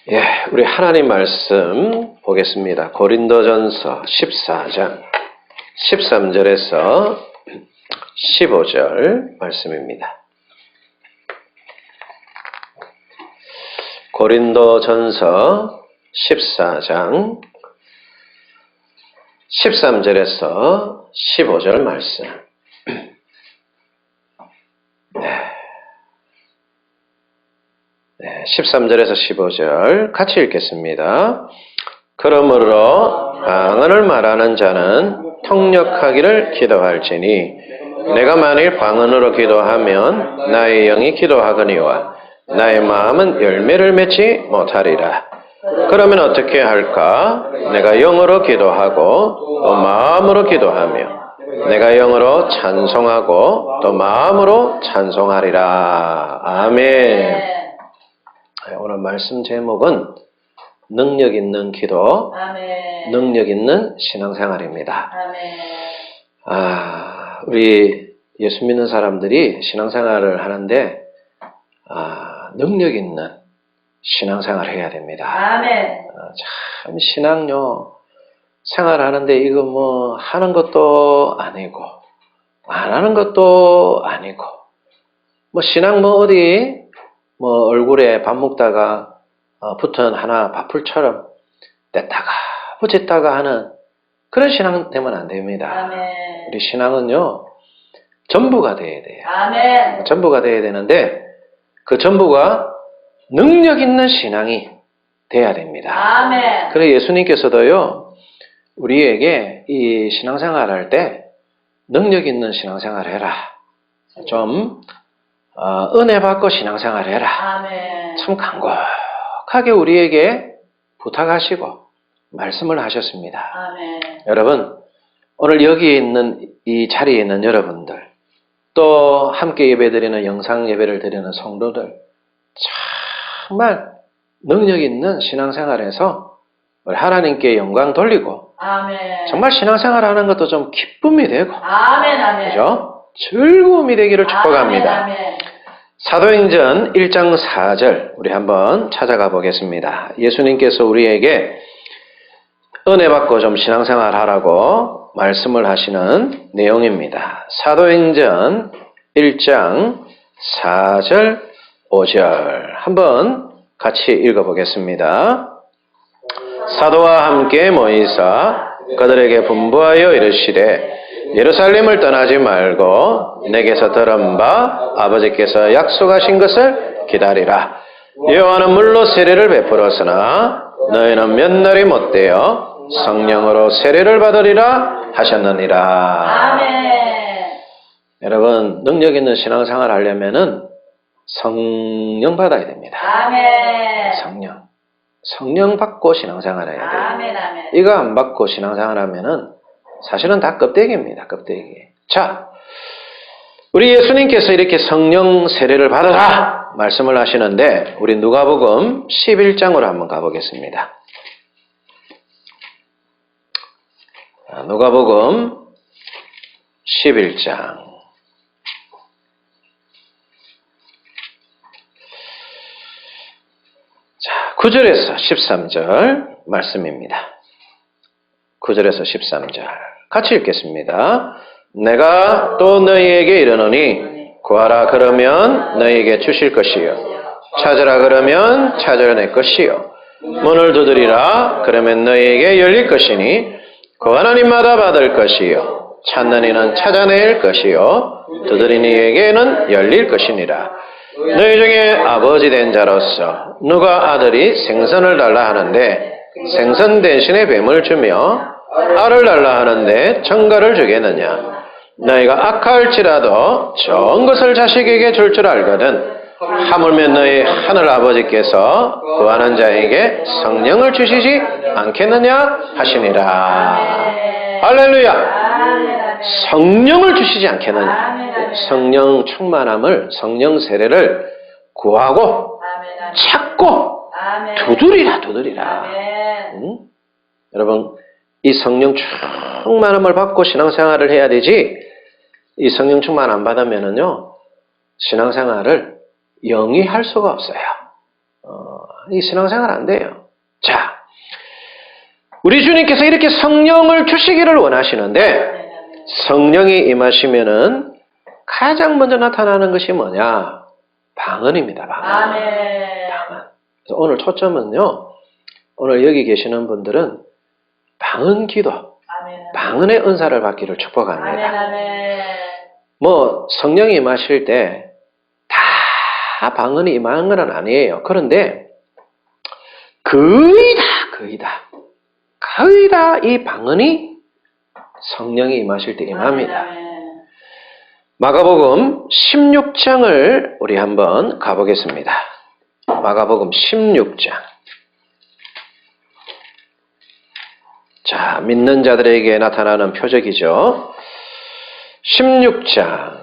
예, 우리 하나님 말씀 보겠습니다. 고린도전서 14장 13절에서 15절 말씀입니다. 고린도전서 14장 13절에서 15절 말씀. 네, 13절에서 15절 같이 읽겠습니다. 그러므로 방언을 말하는 자는 통역하기를 기도할지니 내가 만일 방언으로 기도하면 나의 영이 기도하거니와 나의 마음은 열매를 맺지 못하리라. 그러면 어떻게 할까? 내가 영으로 기도하고 또 마음으로 기도하며 내가 영으로 찬송하고 또 마음으로 찬송하리라. 아멘. 오늘 말씀 제목은 능력 있는 기도, 아멘. 능력 있는 신앙생활입니다. 아멘. 우리 예수 믿는 사람들이 신앙생활을 하는데 능력 있는 신앙생활을 해야 됩니다. 아멘. 참 신앙요 생활하는데 이거 뭐 하는 것도 아니고 안 하는 것도 아니고 뭐 신앙 뭐 어디 뭐 얼굴에 밥 먹다가 붙은 하나 밥풀처럼 뗐다가 붙였다가 하는 그런 신앙 되면 안 됩니다. 아멘. 우리 신앙은요 전부가 돼야 돼요. 아멘. 전부가 돼야 되는데 그 전부가 능력 있는 신앙이 돼야 됩니다. 아멘. 그래서 예수님께서도요 우리에게 이 신앙생활 할 때 능력 있는 신앙생활 해라. 좀 은혜 받고 신앙생활 해라. 아멘. 참 간곡하게 우리에게 부탁하시고 말씀을 하셨습니다. 아멘. 여러분 오늘 여기 있는 이 자리에 있는 여러분들 또 함께 예배드리는 영상 예배를 드리는 성도들 정말 능력 있는 신앙생활에서 하나님께 영광 돌리고 아멘. 정말 신앙생활 하는 것도 좀 기쁨이 되고 아멘, 아멘. 그죠? 즐거움이 되기를 축복합니다. 아멘, 아멘. 사도행전 1장 4절 우리 한번 찾아가 보겠습니다. 예수님께서 우리에게 은혜 받고 좀 신앙생활 하라고 말씀을 하시는 내용입니다. 사도행전 1장 4절 5절 한번 같이 읽어보겠습니다. 사도와 함께 모이사 그들에게 분부하여 이르시되 예루살렘을 떠나지 말고 내게서 들은 바 아버지께서 약속하신 것을 기다리라. 여호와는 물로 세례를 베풀었으나 너희는 몇 날이 못되어 성령으로 세례를 받으리라 하셨느니라. 아멘. 여러분 능력 있는 신앙생활 하려면은 성령 받아야 됩니다. 아멘. 성령 받고 신앙생활 해야 돼요. 아멘, 아멘. 이거 안 받고 신앙생활 하면은 사실은 다 껍데기입니다. 껍데기. 자, 우리 예수님께서 이렇게 성령 세례를 받아라 말씀을 하시는데 우리 누가복음 11장으로 한번 가보겠습니다. 누가복음 11장 9절에서 13절 말씀입니다. 9절에서 13절 같이 읽겠습니다. 내가 또 너희에게 이르노니 구하라 그러면 너희에게 주실 것이요 찾으라 그러면 찾아낼 것이요 문을 두드리라 그러면 너희에게 열릴 것이니 구하는 이마다 받을 것이요 찾는 이는 찾아낼 것이요 두드리는 이에게는 열릴 것이니라. 너희 중에 아버지 된 자로서 누가 아들이 생선을 달라 하는데 생선 대신에 뱀을 주며 알을 달라 하는데 청가를 주겠느냐. 너희가 악할지라도 좋은 것을 자식에게 줄 줄 알거든 하물며 너희 하늘 아버지께서 구하는 자에게 성령을 주시지 않겠느냐 하시니라. 할렐루야. 성령을 주시지 않겠느냐. 성령 충만함을 성령 세례를 구하고 찾고 두드리라. 응? 여러분 이 성령 충만함을 받고 신앙생활을 해야 되지 이 성령 충만 안 받으면은요 신앙생활을 영위할 수가 없어요. 이 신앙생활 안 돼요. 자, 우리 주님께서 이렇게 성령을 주시기를 원하시는데 성령이 임하시면은 가장 먼저 나타나는 것이 뭐냐? 방언입니다. 방언. 방언. 그래서 오늘 초점은요. 오늘 여기 계시는 분들은 방언 기도, 방언의 은사를 받기를 축복합니다. 뭐 성령이 임하실 때 다 방언이 임하는 건 아니에요. 그런데 거의 다 이 방언이 성령이 임하실 때 임합니다. 마가복음 16장을 우리 한번 가보겠습니다. 마가복음 16장. 자, 믿는 자들에게 나타나는 표적이죠. 16장.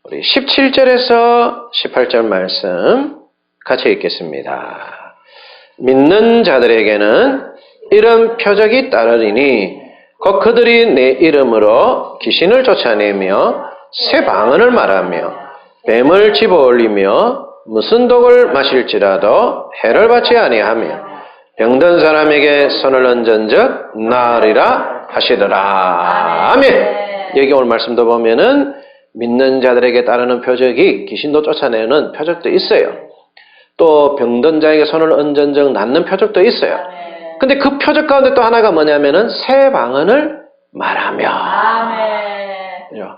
우리 17절에서 18절 말씀 같이 읽겠습니다. 믿는 자들에게는 이런 표적이 따르리니 곧 그들이 내 이름으로 귀신을 쫓아내며 새 방언을 말하며 뱀을 집어올리며 무슨 독을 마실지라도 해를 받지 아니하며 병든 사람에게 손을 얹은즉 나으리라 하시더라. 아멘. 여기 오늘 말씀도 보면은 믿는 자들에게 따르는 표적이 귀신도 쫓아내는 표적도 있어요. 또 병든 자에게 손을 얹은즉 낫는 표적도 있어요. 근데 그 표적 가운데 또 하나가 뭐냐면은 새 방언을 말하며. 아멘.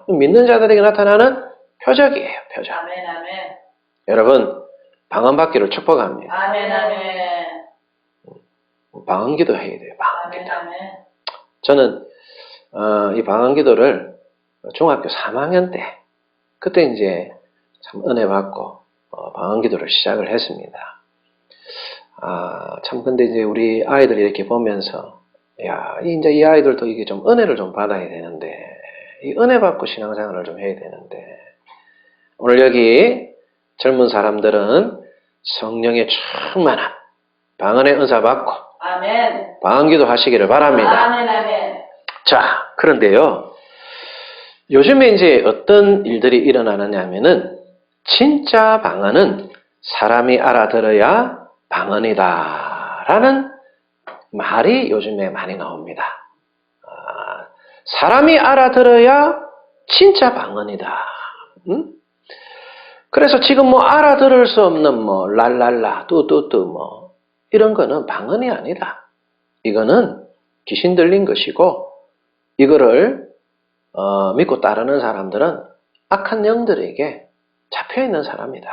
믿는 자들에게 나타나는 표적이에요. 표적. 아멘, 아멘. 여러분 방언 받기를 축복합니다. 아멘, 아멘. 방언 기도 해야 돼요. 방언 기도. 아멘, 아멘. 저는 이 방언 기도를 중학교 3학년 때 그때 이제 참 은혜 받고 방언 기도를 시작을 했습니다. 참 근데 이제 우리 아이들 이렇게 보면서 야, 이제 이 아이들도 이게 좀 은혜를 좀 받아야 되는데 이 은혜 받고 신앙생활을 좀 해야 되는데 오늘 여기 젊은 사람들은 성령의 충만한 방언의 은사 받고 아멘. 방언 기도 하시기를 바랍니다. 아멘, 아멘. 자, 그런데요. 요즘에 이제 어떤 일들이 일어나느냐 하면은 진짜 방언은 사람이 알아들어야 방언이다 라는 말이 요즘에 많이 나옵니다. 사람이 알아들어야 진짜 방언이다. 응? 그래서 지금 뭐 알아들을 수 없는 뭐 랄랄라 뚜뚜뚜 뭐 이런 거는 방언이 아니다. 이거는 귀신 들린 것이고 이거를 믿고 따르는 사람들은 악한 영들에게 잡혀있는 사람이다.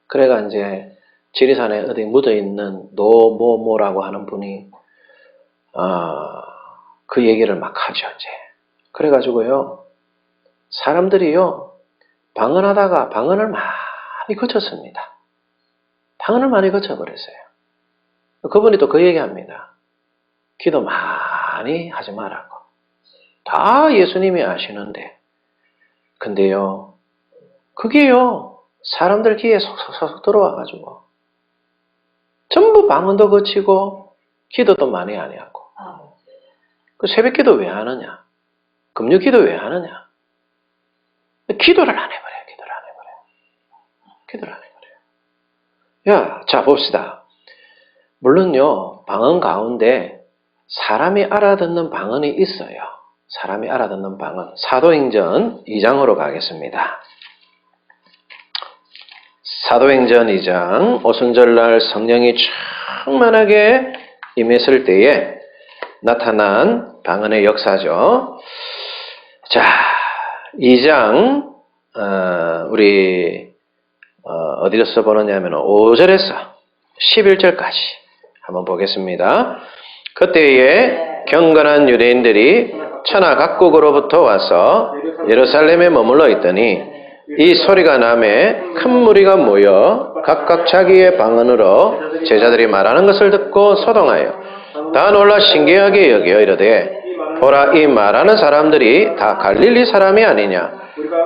그래가 이제 지리산에 어디 묻어있는 노모모라고 하는 분이 그 얘기를 막 하죠. 이제 그래가지고요 사람들이요 방언하다가 방언을 많이 거쳤습니다. 방언을 많이 거쳐버렸어요. 그분이 또 그 얘기합니다. 기도 많이 하지 말라고. 다 예수님이 아시는데 근데요 그게요 사람들 귀에 속속속 들어와가지고 전부 방언도 거치고 기도도 많이 안 하고 그 새벽기도 왜 하느냐 금요기도 왜 하느냐 기도를 안 해버려요. 기도를 안 해버려요. 야, 자 봅시다. 물론요 방언 가운데 사람이 알아듣는 방언이 있어요. 사람이 알아듣는 방언. 사도행전 2장으로 가겠습니다. 사도행전 2장 오순절날 성령이 충만하게 임했을 때에 나타난 방언의 역사죠. 자, 2장 우리 어디서 써보느냐면 5절에서 11절까지 한번 보겠습니다. 그때에 경건한 유대인들이 천하 각국으로부터 와서 예루살렘에 머물러 있더니 이 소리가 나매 큰 무리가 모여 각각 자기의 방언으로 제자들이 말하는 것을 듣고 소동하여 다 놀라 신기하게 여겨 이르되 보라 이 말하는 사람들이 다 갈릴리 사람이 아니냐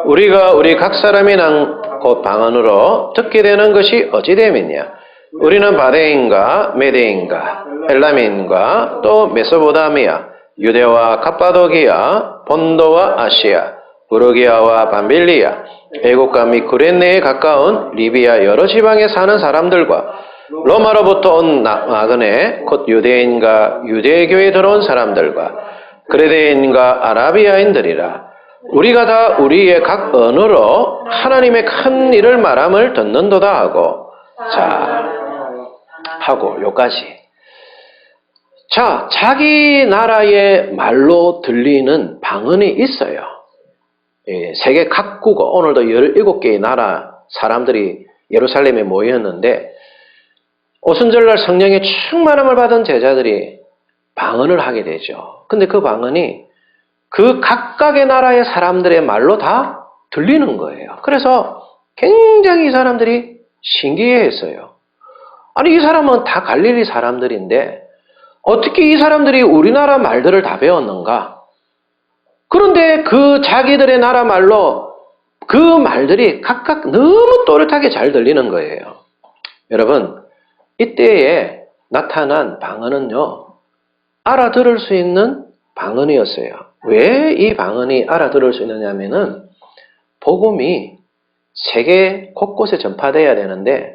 우리가 우리 각 사람이 난 곧 방언으로 듣게 되는 것이 어찌 됨이냐 우리는 바데인가 메데인가 엘람인가 또 메소포타미아 유대와 갑바도기아 본도와 아시아 부르기아와 밤빌리아 애국과 및 구레네에 가까운 리비아 여러 지방에 사는 사람들과 로마로부터 온 나그네 곧 유대인과 유대교에 들어온 사람들과 그레데인과 아라비아인들이라. 우리가 다 우리의 각 언어로 하나님의 큰 일을 말함을 듣는도다 하고. 자, 하고 요까지. 자, 자기 나라의 말로 들리는 방언이 있어요. 세계 각국, 오늘도 17개의 나라 사람들이 예루살렘에 모였는데 오순절날 성령의 충만함을 받은 제자들이 방언을 하게 되죠. 근데 그 방언이 그 각각의 나라의 사람들의 말로 다 들리는 거예요. 그래서 굉장히 이 사람들이 신기해했어요. 아니, 이 사람은 다 갈릴리 사람들인데 어떻게 이 사람들이 우리나라 말들을 다 배웠는가? 그런데 그 자기들의 나라 말로 그 말들이 각각 너무 또렷하게 잘 들리는 거예요. 여러분, 이때에 나타난 방언은요, 알아들을 수 있는 방언이었어요. 왜 이 방언이 알아들을 수 있느냐면은 복음이 세계 곳곳에 전파돼야 되는데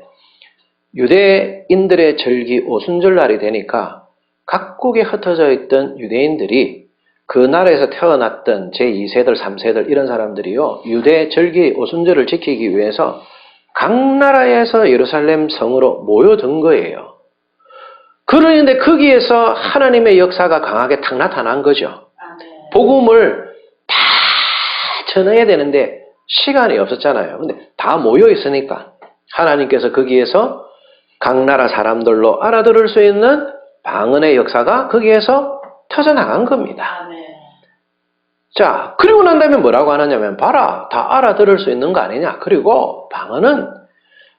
유대인들의 절기 오순절날이 되니까 각국에 흩어져 있던 유대인들이 그 나라에서 태어났던 제2세들, 3세들 이런 사람들이요, 유대 절기 오순절을 지키기 위해서 각 나라에서 예루살렘 성으로 모여든 거예요. 그러는데 거기에서 하나님의 역사가 강하게 탁 나타난 거죠. 복음을 다 전해야 되는데 시간이 없었잖아요. 근데 다 모여 있으니까 하나님께서 거기에서 각 나라 사람들로 알아들을 수 있는 방언의 역사가 거기에서 터져나간 겁니다. 자, 그리고 난 다음에 뭐라고 하느냐면, 봐라, 다 알아들을 수 있는 거 아니냐. 그리고 방언은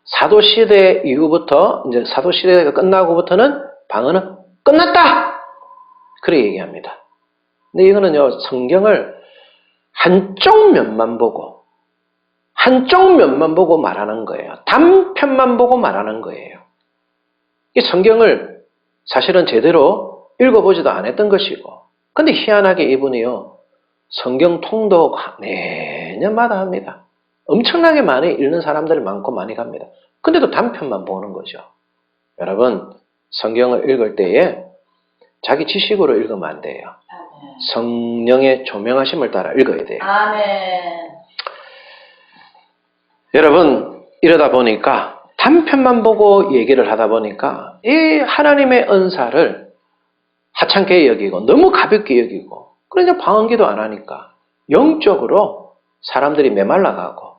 사도시대 이후부터, 이제 사도시대가 끝나고부터는 방언은 끝났다! 그렇게 얘기합니다. 근데 이거는요, 성경을 한쪽 면만 보고 말하는 거예요. 단편만 보고 말하는 거예요. 이 성경을 사실은 제대로 읽어보지도 않았던 것이고, 근데 희한하게 이분이요, 성경 통독 내년마다 합니다. 엄청나게 많이 읽는 사람들이 많고 많이 갑니다. 근데도 단편만 보는 거죠. 여러분, 성경을 읽을 때에 자기 지식으로 읽으면 안 돼요. 성령의 조명하심을 따라 읽어야 돼요. 아멘. 여러분, 이러다 보니까 단편만 보고 얘기를 하다 보니까 이 하나님의 은사를 하찮게 여기고 너무 가볍게 여기고, 그러니까 방언기도 안 하니까 영적으로 사람들이 메말라가고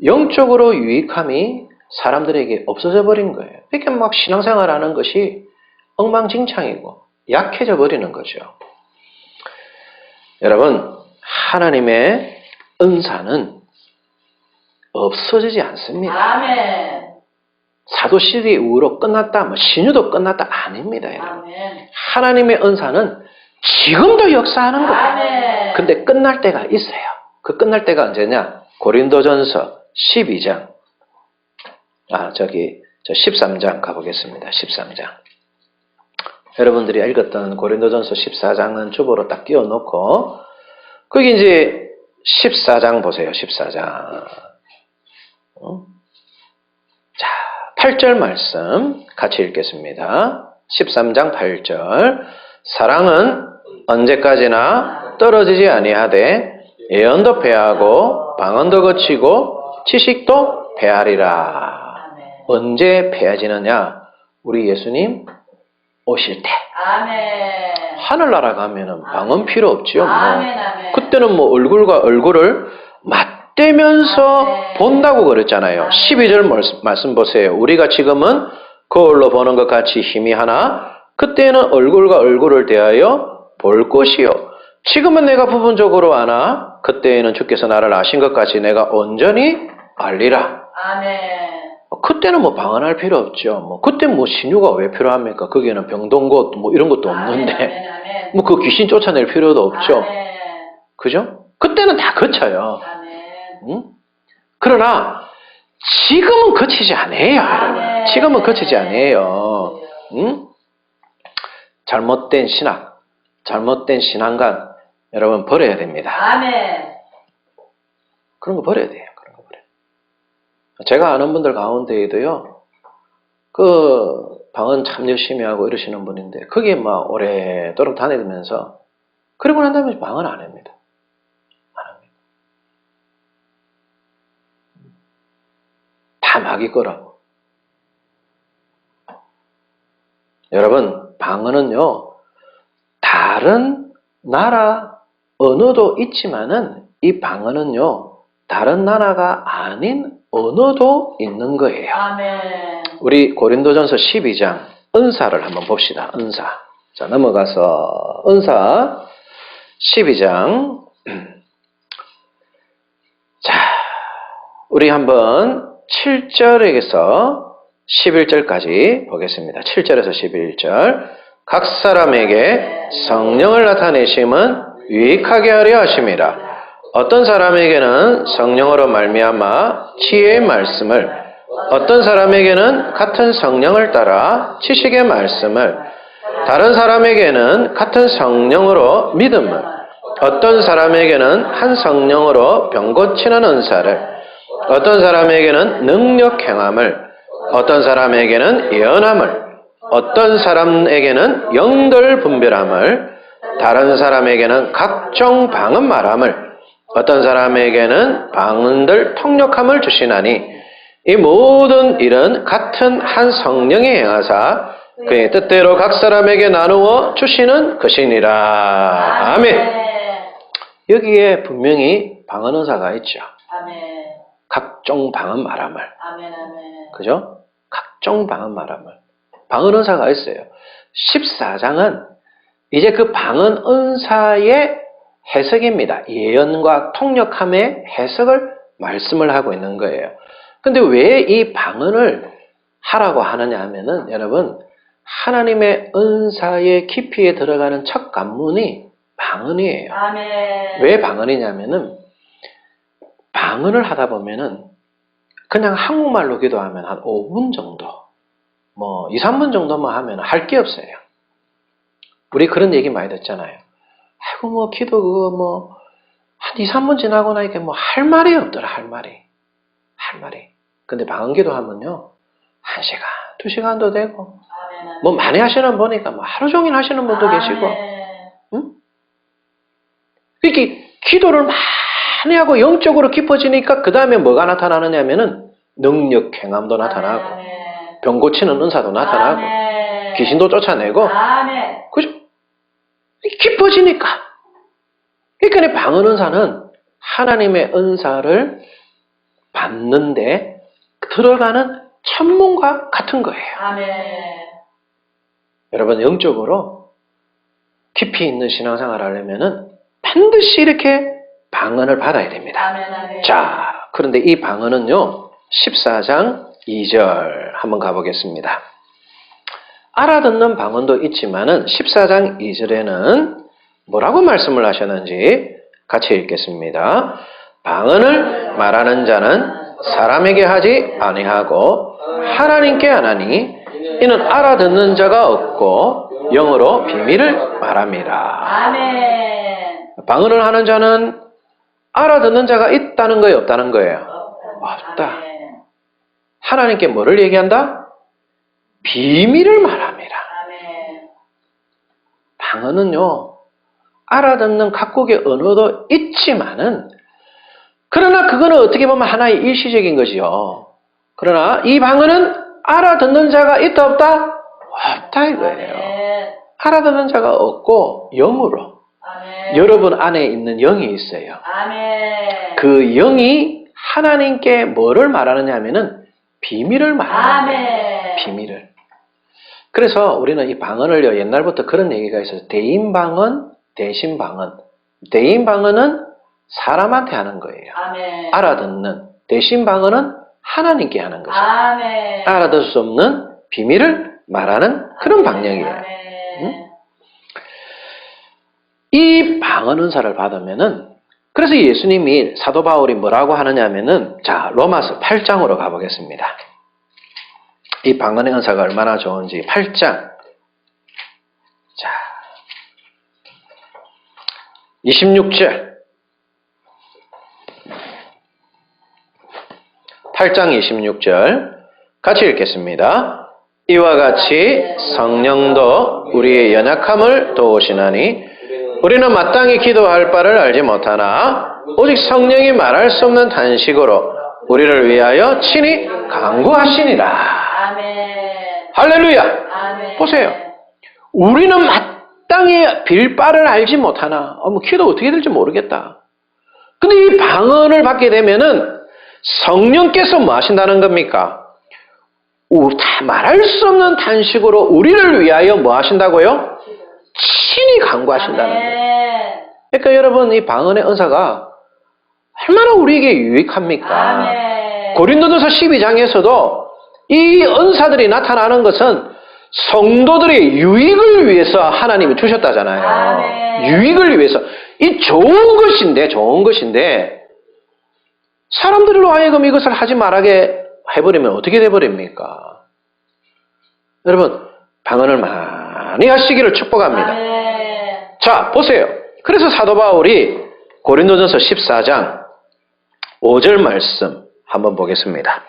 영적으로 유익함이 사람들에게 없어져 버린 거예요. 이렇게 막 신앙생활 하는 것이 엉망진창이고 약해져 버리는 거죠. 여러분, 하나님의 은사는 없어지지 않습니다. 아멘. 사도시대 이후로 끝났다, 뭐 신유도 끝났다 아닙니다. 여러분. 아멘. 하나님의 은사는 지금도 역사하는 거예요. 아멘. 근데 끝날 때가 있어요. 그 끝날 때가 언제냐? 고린도전서 12장. 13장 가보겠습니다. 13장. 여러분들이 읽었던 고린도전서 14장은 주보로 딱 띄워놓고, 거기 이제 14장 보세요. 14장. 자, 8절 말씀 같이 읽겠습니다. 13장 8절. 사랑은 언제까지나 떨어지지 아니하되 예언도 패하고 방언도 거치고 지식도 패하리라. 언제 패해지느냐? 우리 예수님 오실 때. 아멘. 하늘나라 가면은 방언 필요 없죠. 아멘, 아멘. 그때는 뭐 얼굴과 얼굴을 맞대면서 아멘. 본다고 그랬잖아요. 아멘. 12절 말씀 보세요. 우리가 지금은 거울로 보는 것 같이 희미하나 그때는 얼굴과 얼굴을 대하여 볼 것이요. 지금은 내가 부분적으로 아나 그때에는 주께서 나를 아신 것 같이 내가 온전히 알리라. 아멘. 그때는 뭐 방언할 필요 없죠. 뭐 그때 뭐 신유가 왜 필요합니까? 거기에는 병동곳 뭐 이런 것도 없는데 아멘, 아멘. 뭐 그 귀신 쫓아낼 필요도 없죠. 아멘. 그죠? 그때는 다 거쳐요. 응? 그러나 지금은 거치지 않아요. 아멘. 지금은 거치지 않아요. 응? 잘못된 신학, 잘못된 신앙관 여러분 버려야 됩니다. 아멘. 그런 거 버려야 돼요. 제가 아는 분들 가운데에도요, 그 방언 참 열심히 하고 이러시는 분인데 거기에 막 오래도록 다니면서 그리고 난 다음에 방언 안 합니다. 안 합니다. 다 마귀 거라고. 여러분, 방언은요, 다른 나라 언어도 있지만은 이 방언은요, 다른 나라가 아닌 언어도 있는 거예요. 아멘. 우리 고린도전서 12장 은사를 한번 봅시다. 은사. 자, 넘어가서 은사 12장. 자, 우리 한번 7절에서 11절까지 보겠습니다. 7절에서 11절. 각 사람에게 성령을 나타내심은 유익하게 하려 하심이라. 어떤 사람에게는 성령으로 말미암아 지혜의 말씀을, 어떤 사람에게는 같은 성령을 따라 지식의 말씀을, 다른 사람에게는 같은 성령으로 믿음을, 어떤 사람에게는 한 성령으로 병 고치는 은사를, 어떤 사람에게는 능력 행함을, 어떤 사람에게는 예언함을, 어떤 사람에게는 영들 분별함을, 다른 사람에게는 각종 방언 말함을, 어떤 사람에게는 방언들 통역함을 주시나니 이 모든 일은 같은 한 성령이 행하사 그의 뜻대로 각 사람에게 나누어 주시는 것이니라. 아멘. 여기에 분명히 방언 은사가 있죠. 아멘. 각종 방언 말함을. 아멘. 아멘. 그죠? 각종 방언 말함을. 방언 은사가 있어요. 14장은 이제 그 방언 은사의 해석입니다. 예언과 통역함의 해석을 말씀을 하고 있는 거예요. 근데 왜 이 방언을 하라고 하느냐 하면은 여러분, 하나님의 은사의 깊이에 들어가는 첫 관문이 방언이에요. 아멘. 왜 방언이냐면은 방언을 하다 보면은 그냥 한국말로 기도하면 한 5분 정도, 뭐 2, 3분 정도만 하면 할 게 없어요. 우리 그런 얘기 많이 듣잖아요. 아이고 뭐 기도 그거 뭐 한 2, 3분 지나고 나니까 뭐 할 말이 없더라. 할 말이. 근데 방언 기도하면요 1시간, 2시간도 되고 아멘. 뭐 많이 하시는 분 보니까 뭐 하루 종일 하시는 분도 계시고, 응? 이렇게 기도를 많이 하고 영적으로 깊어지니까 그 다음에 뭐가 나타나느냐면은 능력 행함도 나타나고 병 고치는 은사도 나타나고 귀신도 쫓아내고, 그죠? 깊어지니까. 그러니까 방언 은사는 하나님의 은사를 받는데 들어가는 천문과 같은 거예요. 아멘. 여러분, 영적으로 깊이 있는 신앙생활을 하려면은 반드시 이렇게 방언을 받아야 됩니다. 아멘. 자, 그런데 이 방언은요 14장 2절 한번 가보겠습니다. 알아듣는 방언도 있지만은 14장 2절에는 뭐라고 말씀을 하셨는지 같이 읽겠습니다. 방언을 말하는 자는 사람에게 하지 아니하고 하나님께 하나니 이는 알아듣는 자가 없고 영어로 비밀을 말합니다. 아멘. 방언을 하는 자는 알아듣는 자가 있다는 거예요, 없다는 거예요? 없다. 하나님께 뭐를 얘기한다? 비밀을 말합니다. 아멘. 방언은요, 알아듣는 각국의 언어도 있지만은, 그러나 그거는 어떻게 보면 하나의 일시적인 거지요. 그러나 이 방언은 알아듣는 자가 있다, 없다? 없다 이거예요. 아멘. 알아듣는 자가 없고 영으로. 아멘. 여러분 안에 있는 영이 있어요. 아멘. 그 영이 하나님께 뭐를 말하느냐 하면은 비밀을 말하는 거예요. 비밀을. 그래서 우리는 이 방언을요, 옛날부터 그런 얘기가 있어요. 대인방언, 대신방언. 대인방언은 사람한테 하는 거예요. 아멘. 알아듣는. 대신방언은 하나님께 하는 거죠. 아멘. 알아들 수 없는 비밀을 말하는 그런 방향이에요. 아멘. 응? 이 방언 은사를 받으면은, 그래서 예수님이, 사도 바울이 뭐라고 하느냐 하면은, 자, 로마서 8장으로 가보겠습니다. 이 방언의 은사가 얼마나 좋은지 8장. 자, 26절. 8장 26절 같이 읽겠습니다. 이와 같이 성령도 우리의 연약함을 도우시나니 우리는 마땅히 기도할 바를 알지 못하나 오직 성령이 말할 수 없는 단식으로 우리를 위하여 친히 간구하시니라. 아멘. 할렐루야. 아멘. 보세요. 우리는 마땅히 빌 바를 알지 못하나 뭐 기도 어떻게 될지 모르겠다. 근데 이 방언을 받게 되면은 성령께서 뭐 하신다는 겁니까? 다 말할 수 없는 단식으로 우리를 위하여 뭐 하신다고요? 친히 간구하신다는 거예요. 그러니까 여러분 이 방언의 은사가 얼마나 우리에게 유익합니까? 아멘. 고린도전서 12장에서도 이 은사들이 나타나는 것은 성도들의 유익을 위해서 하나님이 주셨다잖아요. 아멘. 유익을 위해서. 이 좋은 것인데 사람들로 하여금 이것을 하지 말게 해버리면 어떻게 돼버립니까? 여러분 방언을 많이 하시기를 축복합니다. 아멘. 자 보세요. 그래서 사도 바울이 고린도전서 14장 5절 말씀 한번 보겠습니다.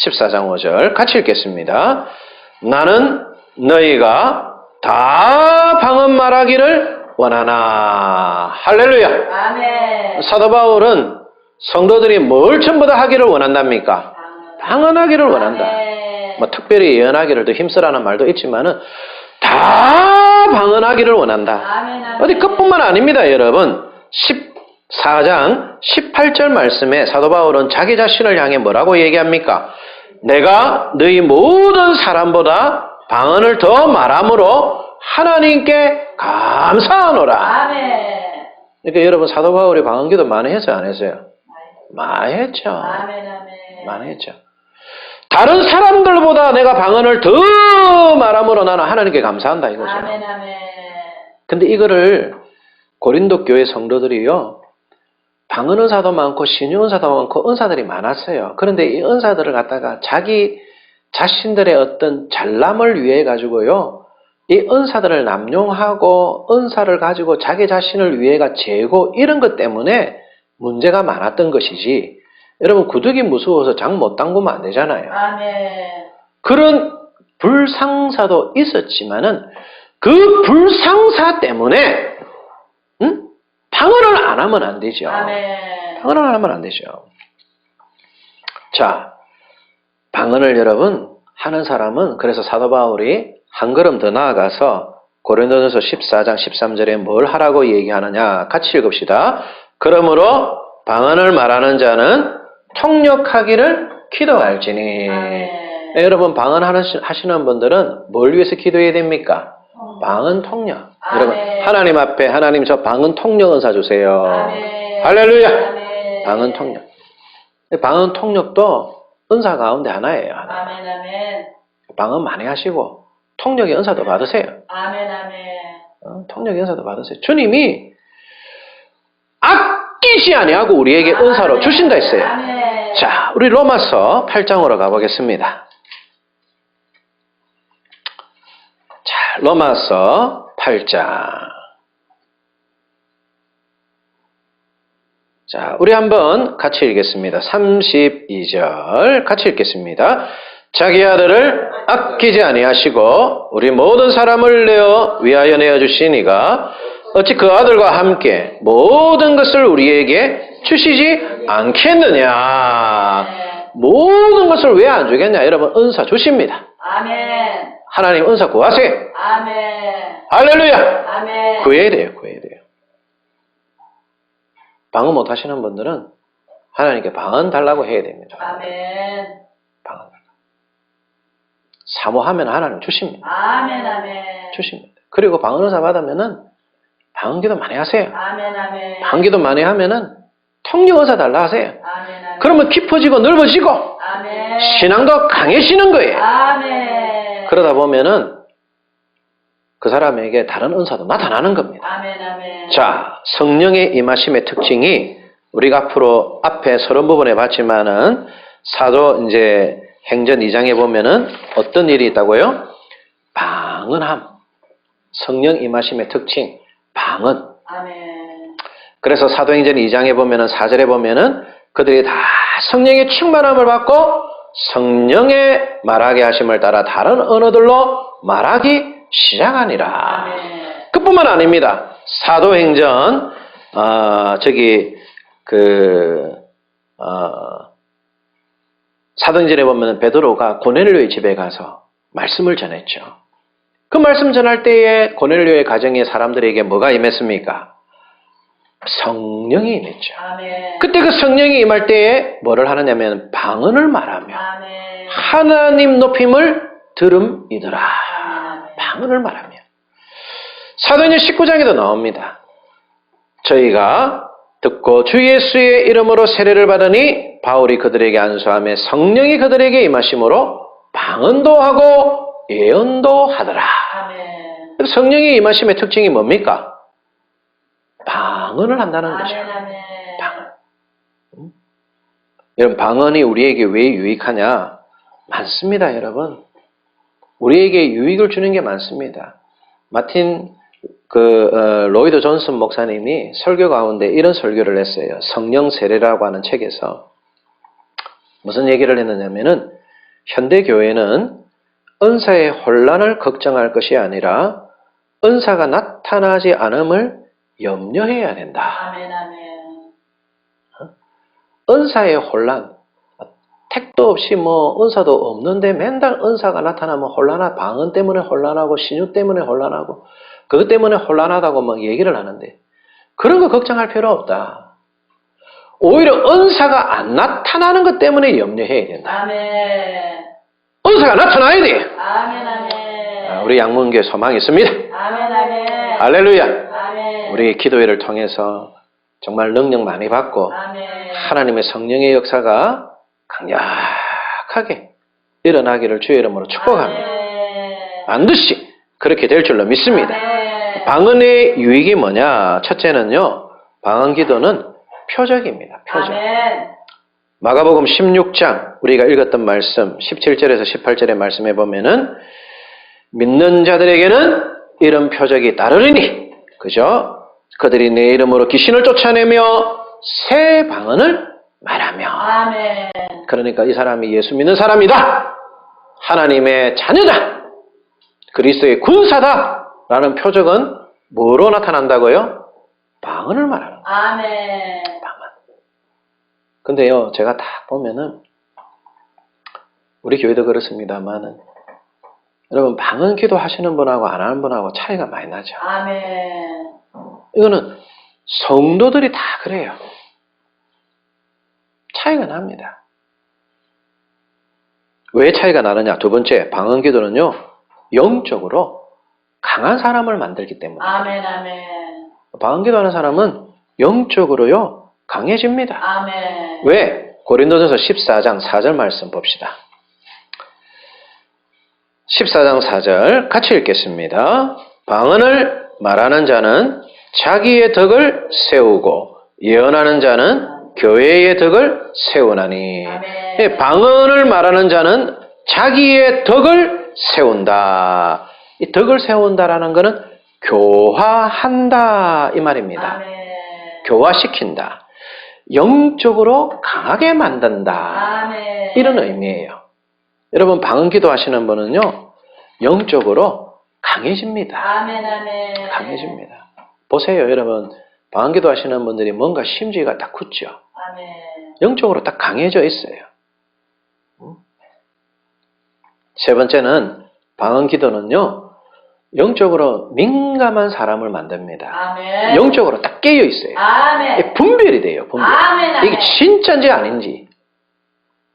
14장 5절 같이 읽겠습니다. 나는 너희가 다 방언 말하기를 원하나. 할렐루야. 아멘. 사도 바울은 성도들이 뭘 전부 다 하기를 원한답니까? 방언하기를 원한다. 아멘. 뭐 특별히 예언하기를 더 힘쓰라는 말도 있지만은 다 방언하기를 원한다. 아멘. 아멘. 어디 그뿐만 아닙니다, 여러분. 14장 18절 말씀에 사도 바울은 자기 자신을 향해 뭐라고 얘기합니까? 내가 너희 모든 사람보다 방언을 더 말함으로 하나님께 감사하노라. 아멘. 그러니까 여러분 사도 바울이 방언기도 많이 했어요, 안 했어요? 많이 했죠. 아멘. 아멘. 많이 했죠. 다른 사람들보다 내가 방언을 더 말함으로 나는 하나님께 감사한다 이거죠. 아멘. 아멘. 근데 이거를 고린도 교회 성도들이요, 방언 은사도 많고 신유 은사도 많고 은사들이 많았어요. 그런데 이 은사들을 갖다가 자기 자신들의 어떤 잘남을 위해 가지고요, 이 은사들을 남용하고 은사를 가지고 자기 자신을 위해가 재고 이런 것 때문에 문제가 많았던 것이지, 여러분 구더기 무서워서 장 못 담그면 안 되잖아요. 아멘. 그런 불상사도 있었지만은 그 불상사 때문에 방언을 안 하면 안 되죠. 아멘. 방언을 안 하면 안 되죠. 자, 방언을 여러분 하는 사람은 그래서 사도 바울이 한 걸음 더 나아가서 고린도전서 14장 13절에 뭘 하라고 얘기하느냐 같이 읽읍시다. 그러므로 방언을 말하는 자는 통역하기를 기도할지니. 네, 여러분 방언 하시는 분들은 뭘 위해서 기도해야 됩니까? 방언 통역. 여러분 하나님 앞에 하나님 저 방언 통역 은사 주세요. 아멘. 할렐루야. 아멘. 방언 통역. 방언 통역도 은사 가운데 하나예요. 하나. 아멘. 아멘. 방언 많이 하시고 통역의 은사도 받으세요. 아멘. 아멘. 통역의 은사도 받으세요. 주님이 아끼지 아니하고 우리에게 은사로 주신다 했어요. 아멘. 자, 우리 로마서 8장으로 가보겠습니다. 자, 로마서 8장. 자, 우리 한번 같이 읽겠습니다. 32절 같이 읽겠습니다. 자기 아들을 아끼지 아니하시고 우리 모든 사람을 위하여 내어주시니가 어찌 그 아들과 함께 모든 것을 우리에게 주시지 않겠느냐. 모든 것을 왜 안 주겠냐. 여러분 은사 주십니다. 아멘. 하나님 은사 구하세요. 아멘. 할렐루야. 아멘. 구해야 돼요. 구해야 돼요. 방언 못 하시는 분들은 하나님께 방언 달라고 해야 됩니다. 아멘. 방언 달라고. 사모하면 하나님 주십니다. 아멘. 아멘. 주십니다. 그리고 방언 은사 받으면은 방언기도 많이 하세요. 아멘. 아멘. 방언기도 많이 하면은 통역 은사 달라 하세요. 아멘. 아멘. 그러면 깊어지고 넓어지고 아멘. 신앙도 강해지는 거예요. 아멘. 그러다 보면은 그 사람에게 다른 은사도 나타나는 겁니다. 아멘. 아멘. 자, 성령의 임하심의 특징이 우리가 앞으로 앞에 서론 부분에 봤지만은 사도 이제 행전 2장에 보면은 어떤 일이 있다고요? 방언함. 성령 임하심의 특징, 방언. 아멘. 그래서 사도행전 2장에 보면은 4절에 보면은 그들이 다 성령의 충만함을 받고 성령의 말하게 하심을 따라 다른 언어들로 말하기 시작하니라. 아멘. 그뿐만 아닙니다. 사도행전 사도행전에 보면 베드로가 고넬료의 집에 가서 말씀을 전했죠. 그 말씀 전할 때에 고넬료의 가정의 사람들에게 뭐가 임했습니까? 성령이 임했죠. 아멘. 그때 그 성령이 임할 때에 뭐를 하느냐면 방언을 말하며 아멘. 하나님 높임을 들음이더라. 아멘. 방언을 말하며. 사도행전 19장에도 나옵니다. 저희가 듣고 주 예수의 이름으로 세례를 받으니 바울이 그들에게 안수하며 성령이 그들에게 임하심으로 방언도 하고 예언도 하더라. 아멘. 성령이 임하심의 특징이 뭡니까? 방언을 한다는 거죠. 아멘. 방언. 여러분, 방언이 우리에게 왜 유익하냐? 많습니다, 여러분. 우리에게 유익을 주는 게 많습니다. 마틴 로이드 존슨 목사님이 설교 가운데 이런 설교를 했어요. 성령 세례라고 하는 책에서 무슨 얘기를 했느냐면은 현대 교회는 은사의 혼란을 걱정할 것이 아니라 은사가 나타나지 않음을 염려해야 된다. 아멘. 아멘. 은사의 혼란, 택도 없이 은사도 없는데 맨날 은사가 나타나면 혼란하고 방언 때문에 혼란하고 신유 때문에 혼란하고 그것 때문에 혼란하다고 막 얘기를 하는데 그런 거 걱정할 필요 없다. 오히려 은사가 안 나타나는 것 때문에 염려해야 된다. 아멘. 은사가 나타나야 돼. 아멘. 아멘. 우리 양문교회 소망이 있습니다. 아멘. 아멘. 할렐루야. 아멘. 우리 기도회를 통해서 정말 능력 많이 받고 아멘. 하나님의 성령의 역사가 강력하게 일어나기를 주의 이름으로 축복합니다. 아멘. 반드시 그렇게 될 줄로 믿습니다. 아멘. 방언의 유익이 뭐냐? 첫째는요, 방언 기도는 표적입니다. 표적. 아멘. 마가복음 16장 우리가 읽었던 말씀 17절에서 18절의 말씀에 보면은 믿는 자들에게는 이런 표적이 따르리니, 그죠? 그들이 내 이름으로 귀신을 쫓아내며 새 방언을 말하며. 아멘. 그러니까 이 사람이 예수 믿는 사람이다. 하나님의 자녀다. 그리스도의 군사다. 라는 표적은 뭐로 나타난다고요? 방언을 말하는 거예요. 아멘. 방언. 근데요, 제가 딱 보면은 우리 교회도 그렇습니다만은 여러분 방언 기도 하시는 분하고 안 하는 분하고 차이가 많이 나죠. 아멘. 이거는 성도들이 다 그래요. 차이가 납니다. 왜 차이가 나느냐? 두 번째, 방언 기도는요, 영적으로 강한 사람을 만들기 때문에. 아멘. 아멘. 방언 기도하는 사람은 영적으로요, 강해집니다. 아멘. 왜? 고린도전서 14장 4절 말씀 봅시다. 14장 4절 같이 읽겠습니다. 방언을 말하는 자는 자기의 덕을 세우고 예언하는 자는 교회의 덕을 세우나니. 아멘. 방언을 말하는 자는 자기의 덕을 세운다. 이 덕을 세운다라는 것은 교화한다 이 말입니다. 아멘. 교화시킨다. 영적으로 강하게 만든다. 아멘. 이런 의미예요. 여러분 방언 기도하시는 분은요, 영적으로 강해집니다. 아멘. 아멘. 강해집니다. 보세요, 여러분. 방언 기도하시는 분들이 뭔가 심지가 딱 굳죠. 아멘. 영적으로 딱 강해져 있어요. 세 번째는 방언 기도는요, 영적으로 민감한 사람을 만듭니다. 아멘. 영적으로 딱 깨어 있어요. 아멘. 분별이 돼요. 분별. 아멘. 아멘. 이게 진짜인지 아닌지.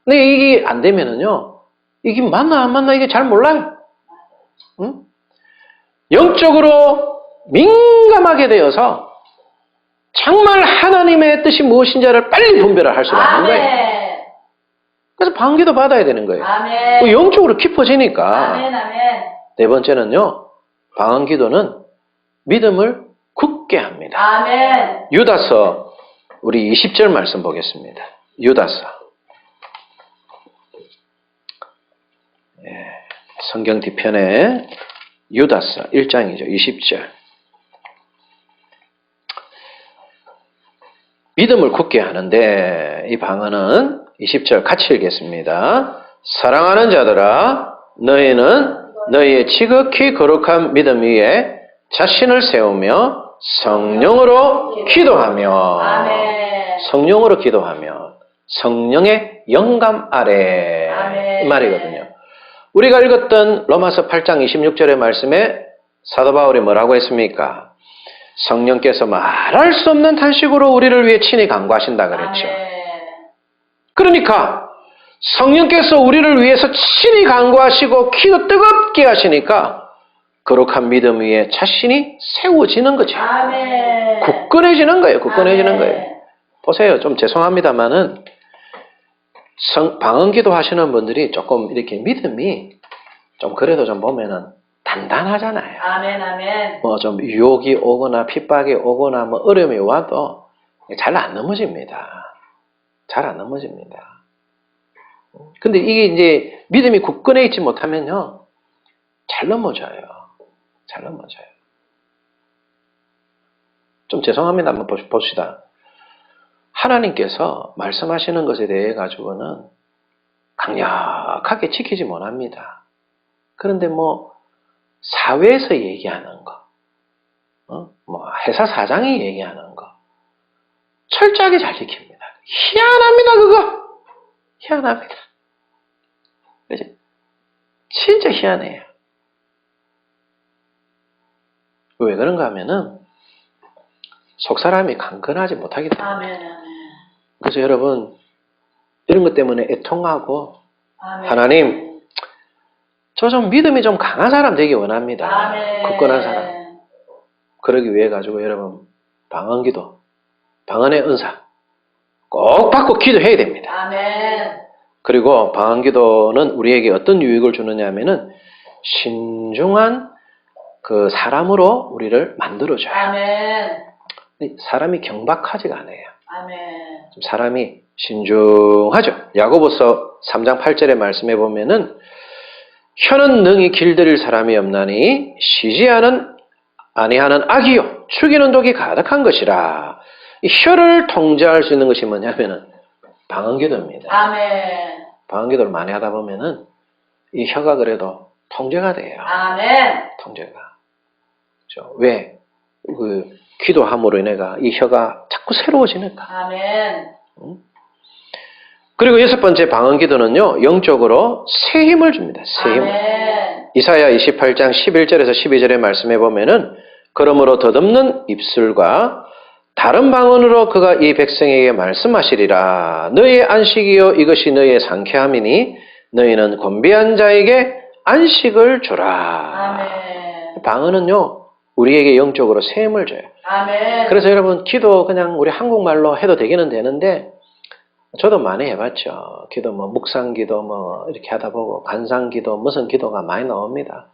근데 이게 안 되면은요, 이게 맞나 안 맞나 이게 잘 몰라요. 응? 영적으로 민감하게 되어서 정말 하나님의 뜻이 무엇인지를 빨리 분별을 할 수가 있는 거예요. 아멘. 그래서 방기도 받아야 되는 거예요. 아멘. 영적으로 깊어지니까. 아멘. 아멘. 네 번째는요, 방언 기도는 믿음을 굳게 합니다. 아멘. 유다서 우리 20절 말씀 보겠습니다. 유다서. 성경 뒤편에 유다서 1장이죠. 20절. 믿음을 굳게 하는데 이 방언은 20절 같이 읽겠습니다. 사랑하는 자들아 너희는 너희의 지극히 거룩한 믿음 위에 자신을 세우며 성령으로 기도하며 아멘. 성령으로 기도하며 성령의 영감 아래 아멘. 이 말이거든요. 우리가 읽었던 로마서 8장 26절의 말씀에 사도 바울이 뭐라고 했습니까? 성령께서 말할 수 없는 탄식으로 우리를 위해 친히 간구하신다 그랬죠. 아멘. 그러니까 성령께서 우리를 위해서 친히 간구하시고 기도 뜨겁게 하시니까 거룩한 믿음 위에 자신이 세워지는 거죠. 아멘. 굳건해지는 거예요. 굳건해지는 아멘. 거예요. 보세요. 좀 죄송합니다만은 방언기도 하시는 분들이 조금 이렇게 믿음이 좀 그래도 좀 보면은 단단하잖아요. 아멘. 아멘. 뭐 좀 유혹이 오거나 핍박이 오거나 뭐 어려움이 와도 잘 안 넘어집니다. 잘 안 넘어집니다. 근데 이게 이제 믿음이 굳건해 있지 못하면요, 잘 넘어져요. 잘 넘어져요. 좀 죄송합니다. 한번 봅시다. 하나님께서 말씀하시는 것에 대해 가지고는 강력하게 지키지 못합니다. 그런데 뭐 사회에서 얘기하는 거, 뭐 회사 사장이 얘기하는 거 철저하게 잘 지킵니다. 희한합니다, 그거. 희한합니다. 그죠? 진짜 희한해요. 왜 그런가 하면은 속 사람이 강건하지 못하기 때문에. 아멘. 그래서 여러분 이런 것 때문에 애통하고 아멘. 하나님 저 좀 믿음이 좀 강한 사람 되기 원합니다. 아멘. 굳건한 사람. 그러기 위해 가지고 여러분 방언기도, 방언의 은사 꼭 받고 기도해야 됩니다. 아멘. 그리고 방언기도는 우리에게 어떤 유익을 주느냐 하면은 신중한 그 사람으로 우리를 만들어줘요. 아멘. 사람이 경박하지가 않아요. 아멘. 좀 사람이 신중하죠. 야고보서 3장 8절의 말씀에 보면은 혀는 능히 길들일 사람이 없나니 쉬지 아니하는 악이요 죽이는 독이 가득한 것이라. 이 혀를 통제할 수 있는 것이 뭐냐면은 방언기도입니다. 아멘. 방언기도를 많이 하다 보면은 이 혀가 그래도 통제가 돼요. 아멘. 통제가. 그렇죠? 왜? 그 기도함으로 인해가 이 혀가 자꾸 새로워지니까. 아멘. 그리고 여섯 번째 방언기도는요, 영적으로 새 힘을 줍니다. 새 힘을. 아멘. 이사야 28장 11절에서 12절의 말씀에 보면은 그러므로 덧없는 입술과 다른 방언으로 그가 이 백성에게 말씀하시리라. 너희의 안식이요 이것이 너희의 상쾌함이니 너희는 곤비한 자에게 안식을 주라. 아멘. 방언은요 우리에게 영적으로 새 힘을 줘요. 아멘. 그래서 여러분 기도 그냥 우리 한국말로 해도 되기는 되는데 저도 많이 해봤죠. 기도 뭐 묵상기도 뭐 이렇게 하다 보고 간상기도 무슨 기도가 많이 나옵니다.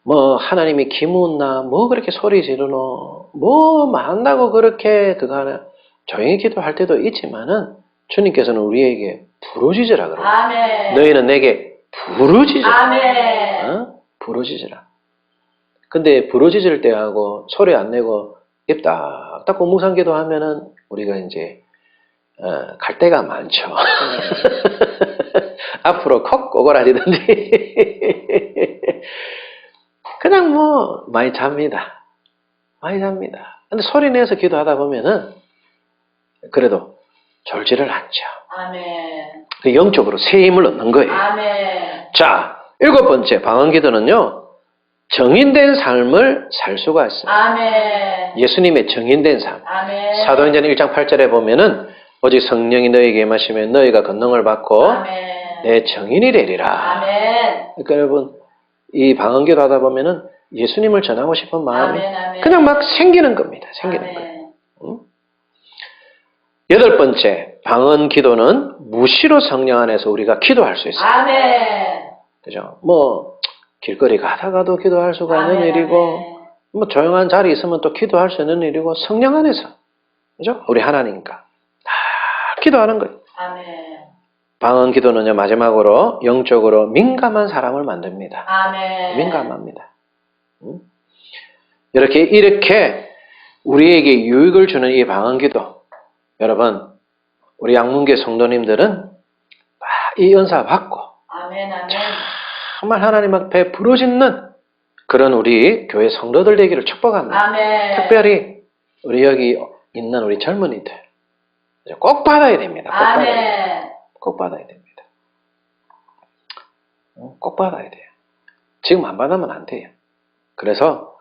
뭐 하나님이 기묻나 뭐 그렇게 소리 지르노 뭐 만다고 그렇게 그거 하나 조용히 기도할 때도 있지만은 주님께서는 우리에게 부르짖으라 그래요. 아멘. 너희는 내게 부르짖으라. 아멘. 부르짖으라. 근데 부르짖을 때하고 소리 안 내고 입 딱 닫고 묵상기도 하면은 우리가 이제 갈 데가 많죠. 앞으로 콕 오그라지든지 그냥 뭐 많이 잡니다. 많이 잡니다. 근데 소리 내서 기도하다 보면은 그래도 졸지를 않죠. 아멘. 그 영적으로 새 힘을 얻는 거예요. 아멘. 자, 일곱 번째 방언기도는요. 정인된 삶을 살 수가 있어요. 아멘. 예수님의 정인된 삶. 아멘. 사도행전 1장 8절에 보면은 오직 성령이 너희에게 임하시면 너희가 권능을 받고 아멘. 내 정인이 되리라. 아멘. 그러니까 여러분 이 방언기도 하다 보면은 예수님을 전하고 싶은 마음이 아멘. 아멘. 그냥 막 생기는 겁니다. 생기는 아멘. 거예요. 응? 여덟 번째 방언기도는 무시로 성령 안에서 우리가 기도할 수 있어요. 아멘. 그죠? 뭐 길거리 가다가도 기도할 수가 있는 아멘. 일이고 뭐 조용한 자리 있으면 또 기도할 수 있는 일이고 성령 안에서 그죠? 우리 하나님과 다 기도하는 거예요. 아멘. 방언 기도는요 마지막으로 영적으로 민감한 사람을 만듭니다. 아멘. 민감합니다. 이렇게 우리에게 유익을 주는 이 방언 기도 여러분 우리 양문교 성도님들은 이 은사 받고 아멘. 아멘. 정말 하나님 앞에 부르짖는 그런 우리 교회 성도들 되기를 축복합니다. 아멘. 특별히 우리 여기 있는 우리 젊은이들 꼭 받아야 됩니다. 꼭 받아야 돼요. 아멘. 꼭 받아야 됩니다. 꼭 받아야 돼요. 지금 안 받으면 안 돼요. 그래서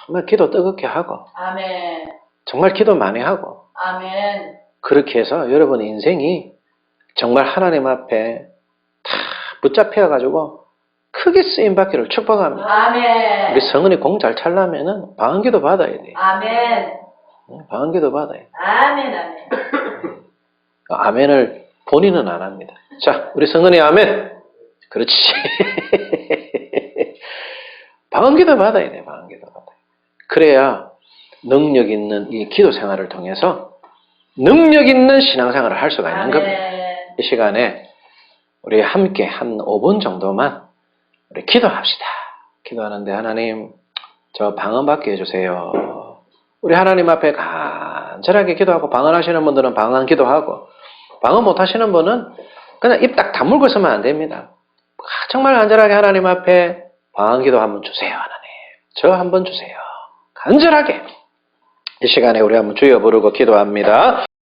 정말 기도 뜨겁게 하고 아멘. 정말 기도 많이 하고 아멘. 그렇게 해서 여러분의 인생이 정말 하나님 앞에 다 붙잡혀가지고 크게 쓰임받기를 축복합니다. 아멘. 우리 성은이 공 잘 찰려면은 방언기도 받아야 돼요. 아멘. 방언기도 받아야 돼요. 아멘. 아멘. 아멘을 본인은 안 합니다. 자, 우리 성은이 아멘. 그렇지. 방언기도 받아야 돼. 방언기도 받아야 돼. 그래야 능력 있는 이 기도 생활을 통해서 능력 있는 신앙생활을 할 수가 있는 겁니다. 이 시간에 우리 함께 한 5분 정도만 우리 기도합시다. 기도하는데 하나님 저 방언 받게 해주세요. 우리 하나님 앞에 간절하게 기도하고 방언하시는 분들은 방언 기도하고 방언 못하시는 분은 그냥 입 딱 다물고 있으면 안 됩니다. 정말 간절하게 하나님 앞에 방언 기도 한번 주세요. 하나님 저 한번 주세요. 간절하게 이 시간에 우리 한번 주여 부르고 기도합니다.